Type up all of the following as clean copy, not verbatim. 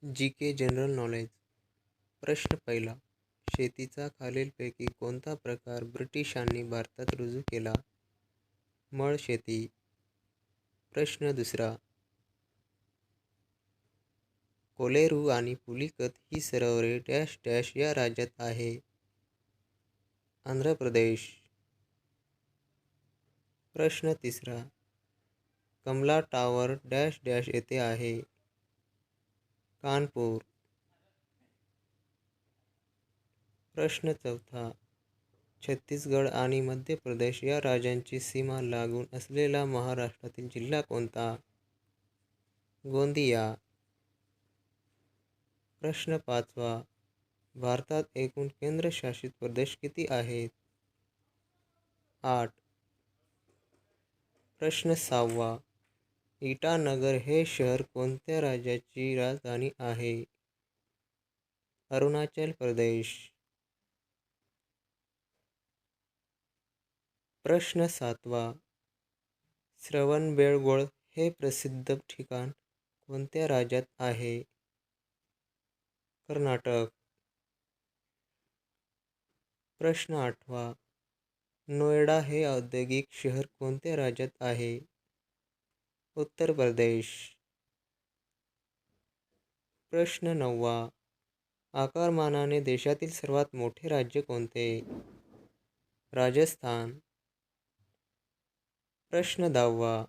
जी के general knowledge. प्रश्न पहिला. शेतीचा खालीलपैकी कोणता प्रकार ब्रिटिशांनी भारतात रुजू केला? मळशेती. प्रश्न दुसरा. कोलेरू आणि पुलिकत ही सरोवरे डॅश डॅश या राज्यात आहे? आंध्र प्रदेश. प्रश्न तिसरा. कमला टॉवर डॅश डॅश येथे आहे? कानपूर. प्रश्न चौथा. छत्तीसगड आणि मध्य प्रदेश या राज्यांची सीमा लागून असलेला महाराष्ट्रातील जिल्हा कोणता? गोंदिया. प्रश्न पाचवा. भारतात एकूण केंद्रशासित प्रदेश किती आहेत? 8. प्रश्न सहावा. इटानगर हे शहर कोणत्या राज्याची राजधानी आहे? अरुणाचल प्रदेश. प्रश्न सातवा. श्रवणबेळगोळ हे प्रसिद्ध ठिकाण कोणत्या राज्यात आहे? कर्नाटक. प्रश्न आठवा. नोएडा हे औद्योगिक शहर कोणत्या राज्यात आहे? उत्तर प्रदेश. प्रश्न नववा. आकारमानाने देशातील सर्वात मोठे राज्य कोणते? राजस्थान. प्रश्न दहावा.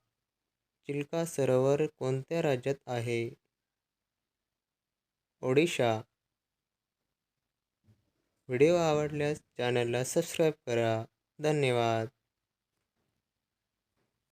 चिल्का सरोवर कोणत्या राज्यात आहे? ओडिशा. व्हिडिओ आवडल्यास चॅनलला सबस्क्राईब करा. धन्यवाद.